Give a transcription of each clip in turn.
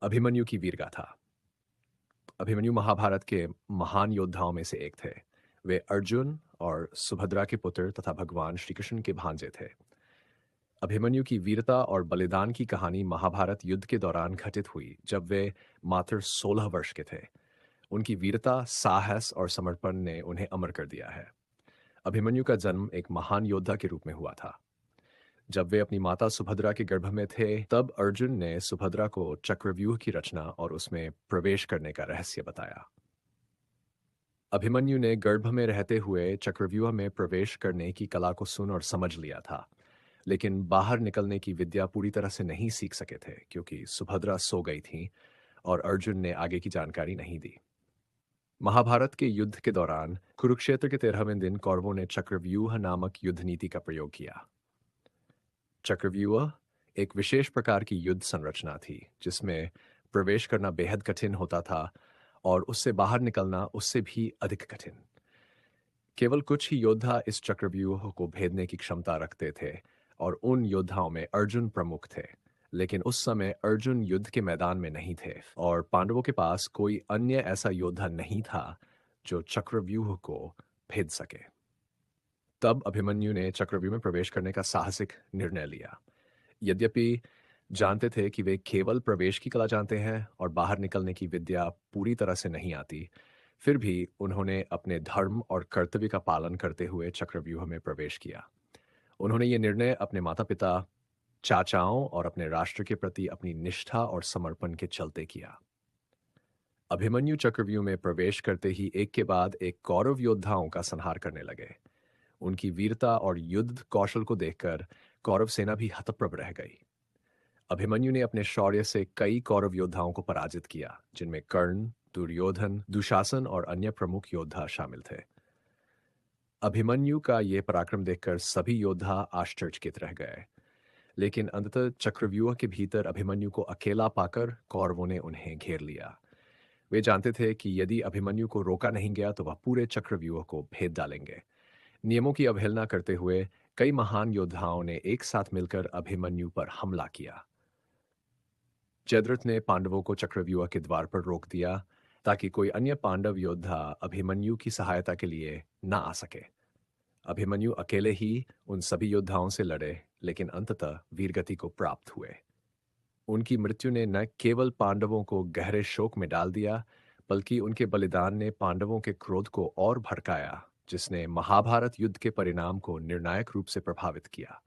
अभिमन्यु की वीर गाथा। अभिमन्यु महाभारत के महान योद्धाओं में से एक थे। वे अर्जुन और सुभद्रा के पुत्र तथा भगवान श्री कृष्ण के भांजे थे। अभिमन्यु की वीरता और बलिदान की कहानी महाभारत युद्ध के दौरान घटित हुई जब वे मात्र 16 वर्ष के थे। उनकी वीरता, साहस और समर्पण ने उन्हें अमर कर दिया है। अभिमन्यु का जन्म एक महान योद्धा के रूप में हुआ था। जब वे अपनी माता सुभद्रा के गर्भ में थे, तब अर्जुन ने सुभद्रा को चक्रव्यूह की रचना और उसमें प्रवेश करने का रहस्य बताया। अभिमन्यु ने गर्भ में रहते हुए चक्रव्यूह में प्रवेश करने की कला को सुन और समझ लिया था, लेकिन बाहर निकलने की विद्या पूरी तरह से नहीं सीख सके थे क्योंकि सुभद्रा सो गई थी और अर्जुन ने आगे की जानकारी नहीं दी। महाभारत के युद्ध के दौरान कुरुक्षेत्र के 13वें दिन कौरवों ने चक्रव्यूह नामक युद्ध नीति का प्रयोग किया। चक्रव्यूह एक विशेष प्रकार की युद्ध संरचना थी जिसमें प्रवेश करना बेहद कठिन होता था और उससे बाहर निकलना उससे भी अधिक कठिन। केवल कुछ ही योद्धा इस चक्रव्यूह को भेदने की क्षमता रखते थे और उन योद्धाओं में अर्जुन प्रमुख थे। लेकिन उस समय अर्जुन युद्ध के मैदान में नहीं थे और पांडवों के पास कोई अन्य ऐसा योद्धा नहीं था जो चक्रव्यूह को भेद सके। तब अभिमन्यु ने चक्रव्यूह में प्रवेश करने का साहसिक निर्णय लिया। यद्यपि जानते थे कि वे केवल प्रवेश की कला जानते हैं और बाहर निकलने की विद्या पूरी तरह से नहीं आती, फिर भी उन्होंने अपने धर्म और कर्तव्य का पालन करते हुए चक्रव्यूह में प्रवेश किया। उन्होंने ये निर्णय अपने माता-पिता, चाचाओं और अपने राष्ट्र के प्रति अपनी निष्ठा और समर्पण के चलते किया। अभिमन्यु चक्रव्यूह में प्रवेश करते ही एक के बाद एक कौरव योद्धाओं का संहार करने लगे। उनकी वीरता और युद्ध कौशल को देखकर कौरव सेना भी हतप्रभ रह गई। अभिमन्यु ने अपने शौर्य से कई कौरव योद्धाओं को पराजित किया, जिनमें कर्ण, दुर्योधन, दुशासन और अन्य प्रमुख योद्धा शामिल थे। अभिमन्यु का ये पराक्रम देखकर सभी योद्धा आश्चर्यचकित रह गए, लेकिन अंततः चक्रव्यूह के भीतर अभिमन्यु को अकेला पाकर कौरवों ने उन्हें घेर लिया। वे जानते थे कि यदि अभिमन्यु को रोका नहीं गया तो वह पूरे चक्रव्यूह को भेद डालेंगे। नियमों की अवहेलना करते हुए कई महान योद्धाओं ने एक साथ मिलकर अभिमन्यु पर हमला किया। जयद्रथ ने पांडवों को चक्रव्यूह के द्वार पर रोक दिया ताकि कोई अन्य पांडव योद्धा अभिमन्यु की सहायता के लिए न आ सके। अभिमन्यु अकेले ही उन सभी योद्धाओं से लड़े, लेकिन अंततः वीरगति को प्राप्त हुए। उनकी मृत्यु ने न केवल पांडवों को गहरे शोक में डाल दिया, बल्कि उनके बलिदान ने पांडवों के क्रोध को और भड़काया, जिसने महाभारत युद्ध के परिणाम को निर्णायक रूप से प्रभावित किया।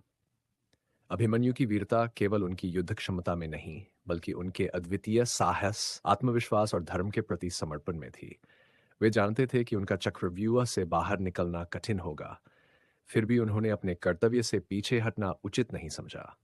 अभिमन्यु की वीरता केवल उनकी युद्ध क्षमता में नहीं, बल्कि उनके अद्वितीय साहस, आत्मविश्वास और धर्म के प्रति समर्पण में थी। वे जानते थे कि उनका चक्रव्यूह से बाहर निकलना कठिन होगा, फिर भी उन्होंने अपने कर्तव्य से पीछे हटना उचित नहीं समझा।